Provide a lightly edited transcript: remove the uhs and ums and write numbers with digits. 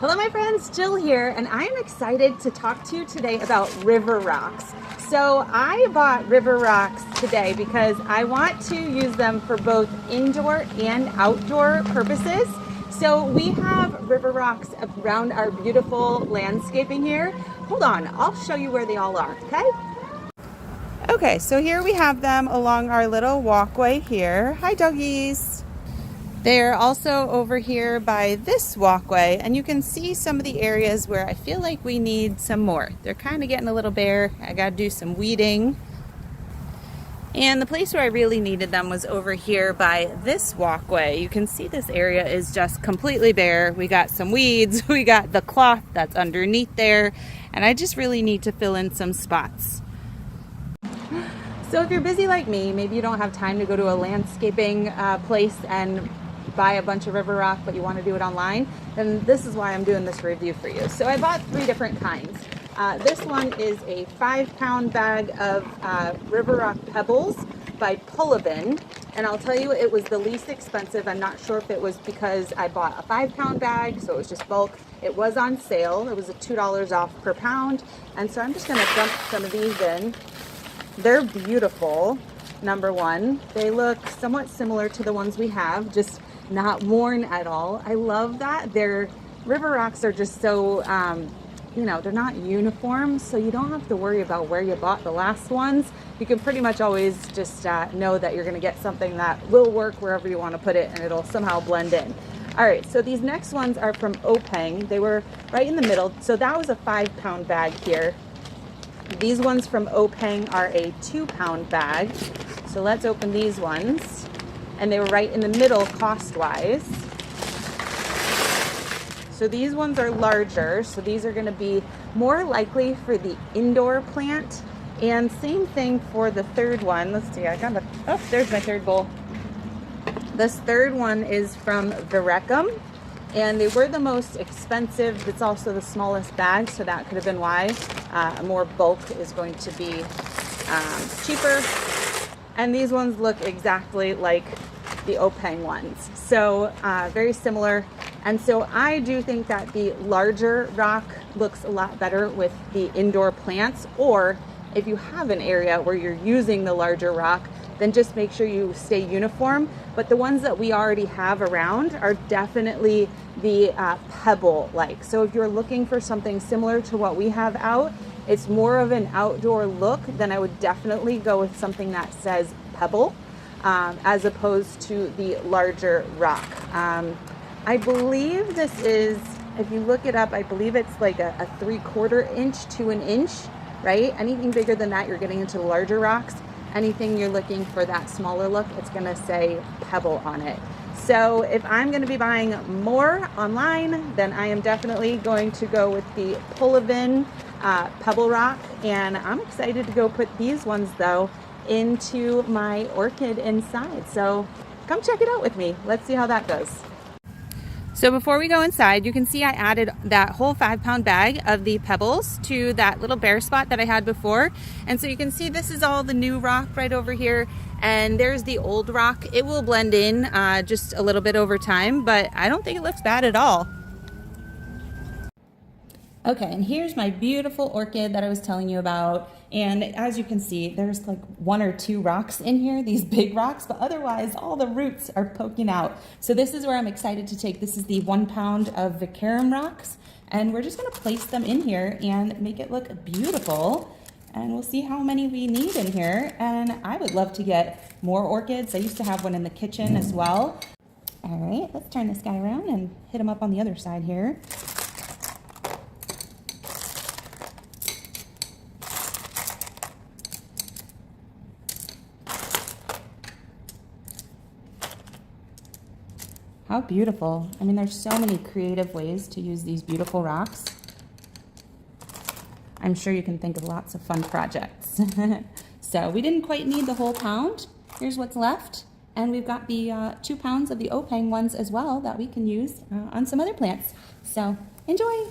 Hello my friends, Jill here, and I am excited to talk to you today about river rocks. So I bought river rocks today because I want to use them for both indoor and outdoor purposes. So we have river rocks around our beautiful landscaping here. Hold on, I'll show you where they all are, okay? Okay, so here we have them along our little walkway here. Hi doggies. They're also over here by this walkway, and you can see some of the areas where I feel like we need some more. They're kind of getting a little bare. I gotta do some weeding. And the place where I really needed them was over here by this walkway. You can see this area is just completely bare. We got some weeds, we got the cloth that's underneath there, and I just really need to fill in some spots. So if you're busy like me, maybe you don't have time to go to a landscaping place and buy a bunch of river rock, but you want to do it online, then this is why I'm doing this review for you. So I bought 3 different kinds. This one is a 5-pound bag of river rock pebbles by Pebbles, and I'll tell you it was the least expensive. I'm not sure if it was because I bought a 5-pound bag, so it was just bulk. It was on sale. It was $2 off per pound, and so I'm just going to dump some of these in. They're beautiful. Number one, they look somewhat similar to the ones we have, just not worn at all. I love that. Their river rocks are just so, they're not uniform, so you don't have to worry about where you bought the last ones. You can pretty much always just know that you're going to get something that will work wherever you want to put it, and it'll somehow blend in. All right, so these next ones are from Openg. They were right in the middle. So that was a 5-pound bag here. These ones from Openg are a 2-pound bag. So let's open these ones. And they were right in the middle cost-wise. So these ones are larger. So these are going to be more likely for the indoor plant. And same thing for the third one. Let's see, there's my third bowl. This third one is from Varecum. And they were the most expensive. It's also the smallest bag, so that could have been why. More bulk is going to be cheaper. And these ones look exactly like the Openg ones. So very similar. And so I do think that the larger rock looks a lot better with the indoor plants, or if you have an area where you're using the larger rock, then just make sure you stay uniform. But the ones that we already have around are definitely the pebble-like. So if you're looking for something similar to what we have out, it's more of an outdoor look, then I would definitely go with something that says pebble, as opposed to the larger rock. I believe this is, if you look it up, I believe it's like a 3/4 inch to an inch, right? Anything bigger than that, you're getting into the larger rocks. Anything you're looking for that smaller look, it's gonna say pebble on it. So if I'm gonna be buying more online, then I am definitely going to go with the Pebbles pebble rock. And I'm excited to go put these ones though into my orchid inside. So come check it out with me. Let's see how that goes. So before we go inside, you can see I added that whole 5-pound bag of the pebbles to that little bare spot that I had before. And so you can see this is all the new rock right over here. And there's the old rock. It will blend in just a little bit over time, but I don't think it looks bad at all. Okay, and here's my beautiful orchid that I was telling you about. And as you can see, there's like 1 or 2 rocks in here, these big rocks, but otherwise all the roots are poking out. So this is where I'm excited to take. This is the 1 pound of Varecum rocks, and we're just gonna place them in here and make it look beautiful. And we'll see how many we need in here. And I would love to get more orchids. I used to have one in the kitchen as well. All right, let's turn this guy around and hit him up on the other side here. How beautiful. I mean, there's so many creative ways to use these beautiful rocks. I'm sure you can think of lots of fun projects. So we didn't quite need the whole pound. Here's what's left. And we've got the 2 pounds of the Openg ones as well that we can use on some other plants. So enjoy.